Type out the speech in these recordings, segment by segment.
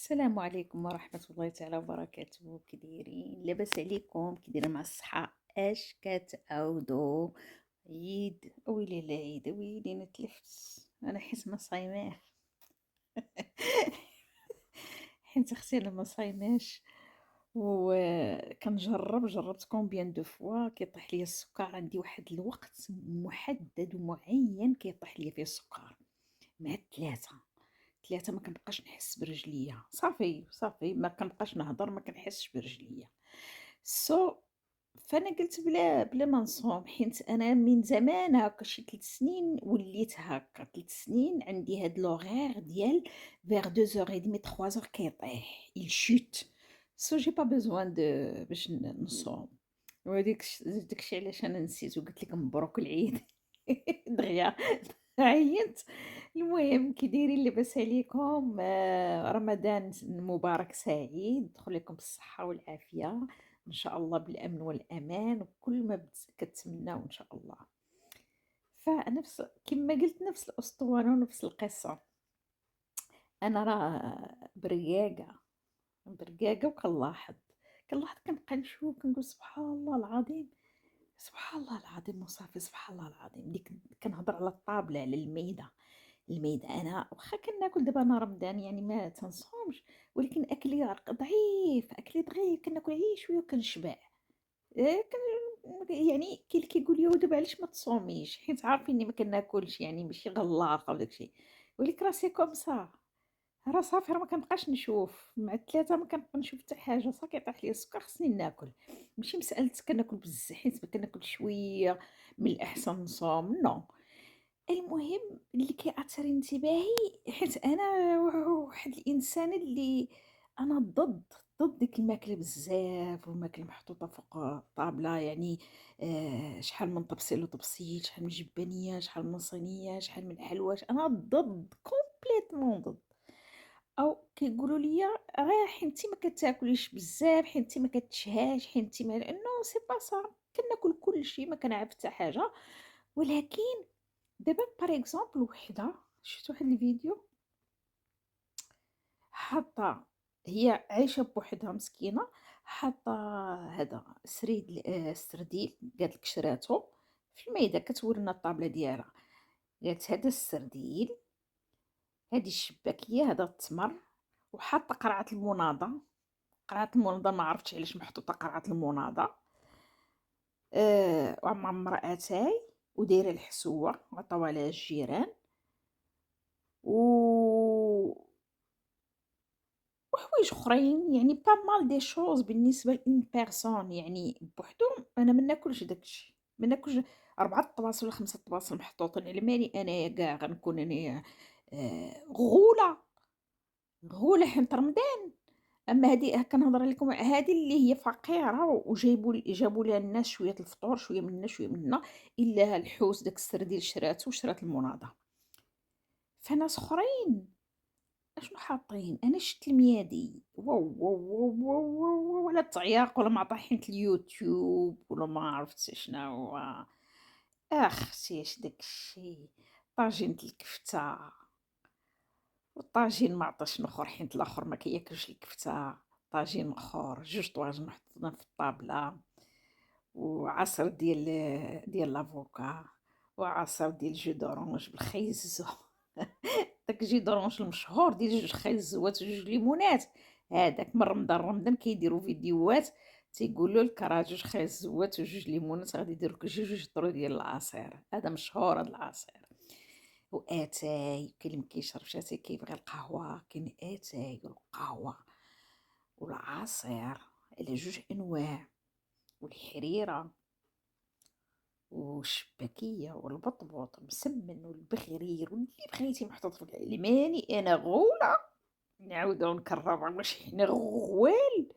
السلام عليكم ورحمة الله تعالى وبركاته. كي دايرين؟ لاباس عليكم؟ كي دايرين مع الصحة؟ اش كتعاودوا؟ عيد ويلي العيد، ويلي نتلفت. انا حيت ما صايماه. حيت اختي انا ما صايماش، وكنجرب جربت كومبيان دو فوا كيطيح ليا السكر. عندي واحد الوقت محدد ومعين كيطيح ليا فيه السكر، مع الثلاثة. ثلاثة ما كنبقاش نحس برجليا، صافي صافي ما كنبقاش نهضر، ما كنحسش برجليا. سو فانا قلت بلا ما نصوم، حيت انا من زمان هكا شي 3 سنين وليت هكا. 3 سنين عندي هاد لوغير ديال فيغ 2h30 3h كيطيح il chute. سو جي با بيزوان دو باش نصوم. داكشي علاش انا نسيت وقلت لك مبروك العيد. دغيا عينت. المهم كي دايرين؟ لاباس عليكم؟ رمضان مبارك سعيد، دخل لكم بالصحة والعافية ان شاء الله، بالامن والامان وكل ما كتمناو ان شاء الله. فنفس كما قلت، نفس الاسطوانة ونفس القصة. انا راه برقاقة كنلاحظ كنبقى نشوف كنقول سبحان الله العظيم، سبحان الله العظيم، وصافي سبحان الله العظيم. ديك كنهضر على الطابلة، على الميدة. أنا واخا كناكل دابا، أنا رمضان يعني ما تنصومش، ولكن أكلي ضعيف، أكلي ضعيف، كناكل غير شوية وكنشبع. يعني كاين اللي كيقول لي ودابا علاش ما تصوميش، حيت عارفيني ما كناكلش، يعني ماشي غلاقة وداك الشيء. ولكن راه سي كوم سا، راه صافي، راه ما كنبقاش نشوف مع الثلاثة، ما كنبقى نشوف حتى حاجة، صافي كيطيح ليا السكر خصني ناكل. ماشي مسألة كناكل بزاف، حيت كناكل شوية من الأحسن نصوم، نو. المهم اللي كيأثر انتباهي، حيت أنا واحد الإنسان اللي أنا ضد ديك الماكلة بزاف، والماكلة محطوطة فوق الطابلة، يعني شحال من طبسيل وطبسيل، شحال من جبانية، شحال من صينية، شحال من حلوى. أنا ضد، كومبليتمون ضد. أو كيقولوا ليا راه حنتي ما كتاكليش بزاف، حنتي ما كتشهاش، حنتي ما نو سي با سا. كناكل كلشي، ما كنعيب حتى حاجة. ولكن دابا باغ اكزومبل وحده شفت واحد الفيديو، حاطه، هي عايشه بوحدها مسكينه، حاطه هذا سريد السرديل، قالت لك شراتو في الميده، كتورينا الطابله ديالها. قالت هذا السرديل، هذه الشباكيه، هذا التمر، وحاطه قرعه المناضه. قرعه المناضه ما عرفتش علاش محطوطه قرعه المناضه. ومعمره اتاي، ودايره الحسوه عطاوها لها الجيران، و وحوايج اخرين، يعني با مال دي شوز بالنسبه لإون بيرسون. يعني بوحدهم انا ما ناكلش داكشي، ما ناكلش 4 طباص ولا 5 طباص محطوطين على مالي انايا كاع غنكون انايا غوله. غوله حنت رمضان. اما هذه كنهضر لكم، هذه اللي هي فقيره، جابوا لها الناس شويه الفطور، شويه منا شويه منا، الا الحوس داك السرديل شرات وشرات المناضه. فناس اخرين اشنو حاطين؟ انا شفت الميادي، واو واو واو واو واو واو، ولا تعياق ولا مع طاحينة اليوتيوب ولا ما عرفت شنو. اختي اش داكشي؟ طاجين الكفتة، والطاجين ما عطاش نخر حيت الاخر ما كياكلش الكفتة. طاجين اخر، 2 طواجن محطوطين في الطابلة، وعصر ديال لافوكا، وعصر ديال جو دورانج بالخيزو. داك الجي دورانج المشهور ديال 2 خيزوات و2 ليمونات، هذاك من رمضان رمضان كيديروا فيديوهات تيقولوا لك راه 2 خيزوات و2 ليمونات غادي يديروا لك 2 طرو ديال العصير. هذا مشهور هذا العصير. واتاي، كاين اللي ما كيشربش اتاي كيبغي القهوه، كاين اتاي والقهوه والعصير على 2 انواع، والحريره والشباكيه والبطبوط مسمن والبخرير واللي بغيتي محطوط في العلماني. انا غوله، نعاودو نكررها، واش حنا غوال؟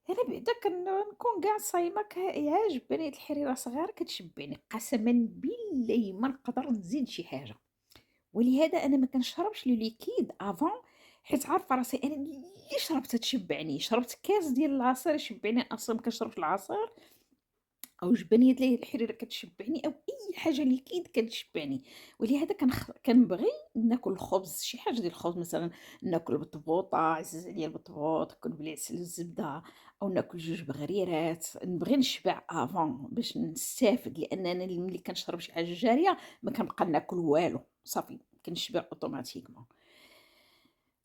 انا بعدا كنكون كاع صايمه عاجباني هاد الحريره صغيره كتشبعني، قسما بالله ما نقدر نزيد شي حاجه. ولهذا انا ما كنشربش لي ليكيد افون، حيت عارفه راسي انا اللي شربت تشبعني. شربت كاس ديال العصير يشبعني، اصلا ما كنشربش العصير، أو جبنية الحريرة كتشبعني، أو أي حاجة liquide كتشبعني. ولهذا كنبغي ناكل الخبز، شي حاجة ديال الخبز مثلًا، ناكل بطبوطة، عزّيز عليا البطبوط، كون بالعسل والزبدة، أو ناكل جوج بغريرات. نبغي نشبع avant باش نستافد، لأن أنا ملي كنشرب شي حاجة جارية ما كنبقى ناكل والو، صافي كنشبع أوتوماتيكمون.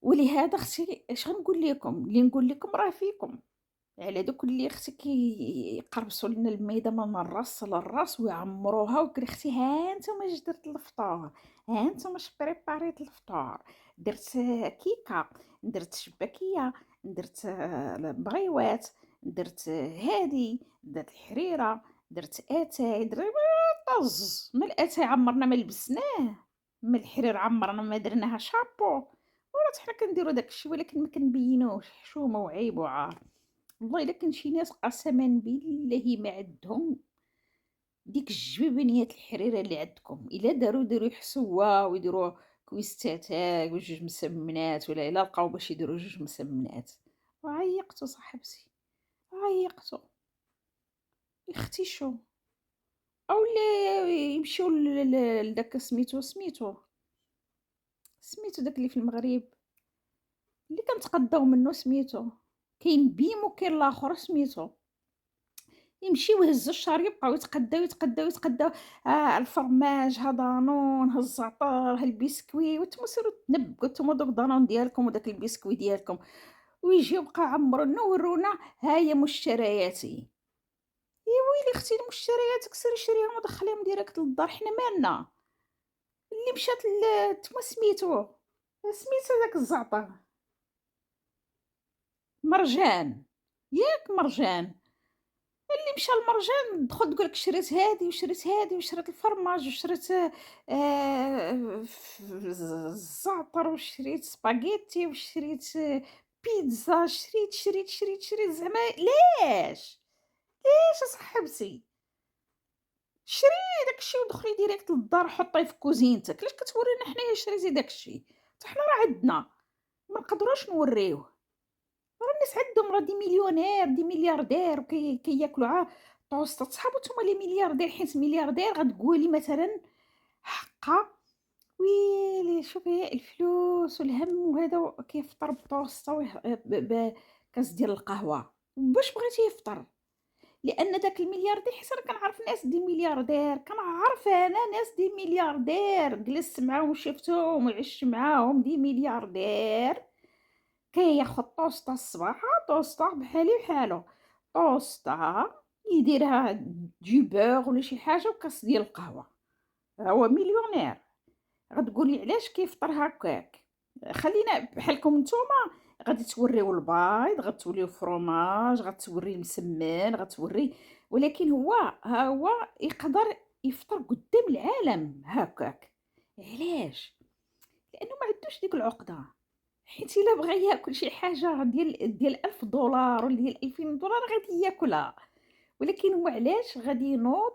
ولهذا اختي اش غنقول لكم، اللي نقول لكم راه فيكم. على دوك اللي اختي يقربصوا لنا الميده من الراس للراس ويعمروها، وكري اختي ها نتوما اش درت الفطور، ها نتوما اش بريباريت الفطور، درت كيكه، درت شباكيه، درت بغيوات، درت هادي، درت الحريره، درت اتاي، درت طز من الاتاي عمرنا ما لبسناه، من الحرير عمرنا ما درناها شابو، وراه حنا كنديرو داكشي ولكن ما كنبينوش حشومه وعيب وعار. والله إلا كان شي ناس قسمًا بالله ما عندهم ديك الجبيبنيات الحريرة اللي عندكم، إلا داروا يحسوا واو، يديروا كويس تاتاي وجوج مسمنات، ولا إلا لقاو باش يديروا جوج مسمنات، وعيقتو صاحبتي، عيقتو، يختي شو، أولا يمشيو لداك سميتو داك اللي في المغرب، اللي كنتقداو منو سميتو، كاين بيم وكاين الآخر سميتو. يمشيو يهزّوا الشارية يبقاو يتقداو، يتقداو، يتقداو، الفرماج، ها دانون، ها الزعتر، ها البسكوي، وانتم سيروا تنبّقوا نتوما دوك دانون ديالكم وداك البسكوي ديالكم، ويجيو بقاو عمرونا ورونا ها هي مشترياتي. ويلي اختي مشترياتك سيري شريهم ودخليهم ديريكت للدار، حنا مالنا. اللي مشات نتوما سميتو داك الزعتر، مرجان، ياك مرجان. اللي مشى لمرجان تدخل تقول لك شريت هادي وشريت هادي وشريت الفرماج وشريت الزعتر وشريت سباغيتي وشريت بيتزا، شريت زعما ليش؟ ليش أصاحبتي؟ شري داك الشي ودخلي ديريكت للدار حطيه في كوزينتك، علاش كتورينا حنايا شريتي داك الشي؟ حتى حنا راه عندنا، ما نقدروش نوريوه. الناس عندهم راه دي مليونير، دي ملياردير كياكلوا طوسطة. صحابو نتوما لي ملياردير، حيت ملياردير غتقولي مثلًا حقا ويلي شوفي الفلوس والهم وهذا كيفطر بطوسطة بكاس ديال القهوة، باش بغيتي يفطر؟ لأن داك الملياردير، حيت أنا كنعرف ناس دي ملياردير، كنعرف أنا ناس دي ملياردير جلست معاهم وشفتهم وعشت معاهم دي ملياردير، كياخد طوسطة الصباح، طوسطة بحالي بحالو، طوسطة يديرها du beurre ولا شي حاجة وكاس ديال القهوة، هو مليونير. غتقولي علاش كيفطر هكاك؟ خلّينا بحالكم نتوما، غادي توريو البيض، غتوريو الفرomage، غتوري المسمّن، ولكن هو ها هو يقدر يفطر قدّام العالم هكاك. علاش؟ لأنه ما عندوش ديك العقدة. حيت إلا بغا ياكل شي حاجة ديال $1000 ولا ديال $2000 غادي ياكلها، ولكن هو علاش غادي ينوض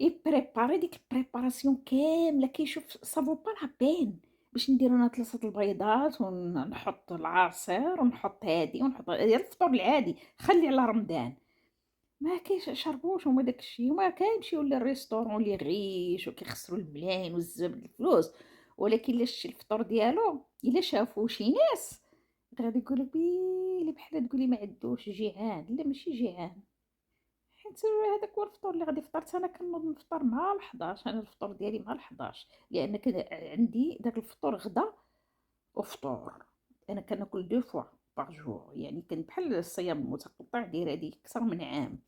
يبريباري ديك البريباراسيون كاملة، كيشوف ça vaut pas la peine باش ندير أنا 3 البيضات نحط العصير ونحط هادي ونحط ديال الفطور العادي، خلّي على رمضان. ما كيشربوش هُما داك الشي، هُما كيمشيو للريستورون لي غيش وكيخسروا الملايين والزبد الفلوس، ولكن إلا شتي الفطور ديالو، إلا شافو شي ناس غادي يقولوا ويلي بحال تقولي ما عندوش جيعان، لا ماشي جيعان، حيت هذاك هو الفطور اللي غادي يفطر. حتى أنا كنوض نفطر مع 11، أنا الفطور ديالي مع 11 لأن عندي داك الفطور غدا وفطور، أنا كناكل 2 fois par jour، يعني كان بحال الصيام المتقطع داير هادي أكثر من عام.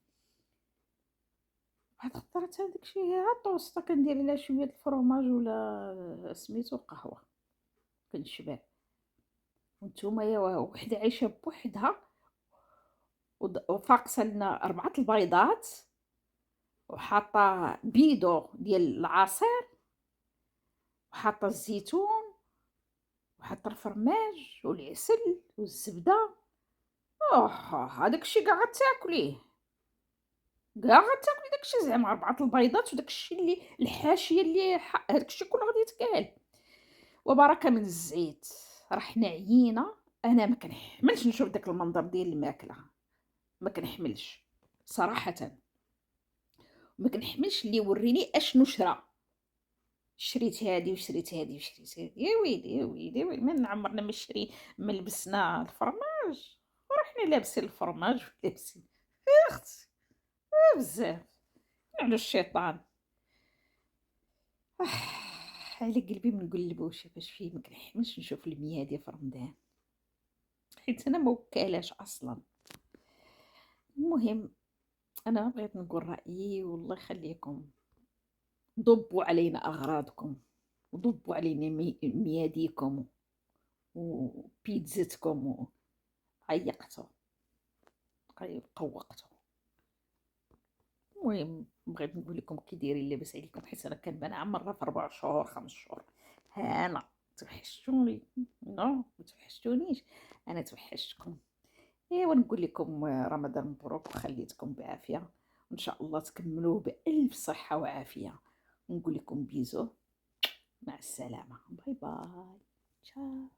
واحد الخطرات هذاك الشي عاد الطوسطة كندير لها شوية د الفرomاج ولا سميتو قهوة كنشبع. وانتوما يا وحدة عايشة بوحدها وفاقسة لنا 4 البيضات وحاطة بيدو ديال العصير وحاطة الزيتون وحاطة الفرماج والعسل والزبدة. هداك الشي كاع غتاكليه، كاع غتاكلي داك الشي، زعما 4 البيضات وداك الشي اللي الحاشية اللي هداك الشي كله غادي يتكال. وبركة من الزيت، راه حنا عيينا، أنا ما كنحملش نشوف داك المنظر ديال الماكلة، ما كنحملش صراحةً. ما كنحملش اللي يوريني اشنو شرا. شريت هادي وشريت هادي وشريت هادي، يا ويلي يا ويلي يا ويلي، من عمرنا ما شري ما لبسنا الفرماج، ورحنا لابسين الفرماج ولابسين يا اختي بزاف على الشيطان. على قلبي ما نقلبوش باش فيه ما كنحملش نشوف الميادة في رمضان، حيت انا ما وكالاش اصلا. المهم انا بغيت نقول رايي، والله يخليكم ضبوا علينا اغراضكم، وضبوا علينا مياديكم وبيتزتكم، عيقتوا قوقتوا. المهم بغيت نقول لكم كي دايرين لاباس عليكم، حيت انا كنبان عمرها في 4 شهور 5 شهور. هانا توحشتوني؟ نو ما توحشتونيش، انا توحشتكم. ايوا نقول لكم رمضان مبروك وخليتكم بعافيه، وان شاء الله تكملوه بالف صحه وعافيه. ونقول لكم بيزو، مع السلامه، باي باي، تشاو.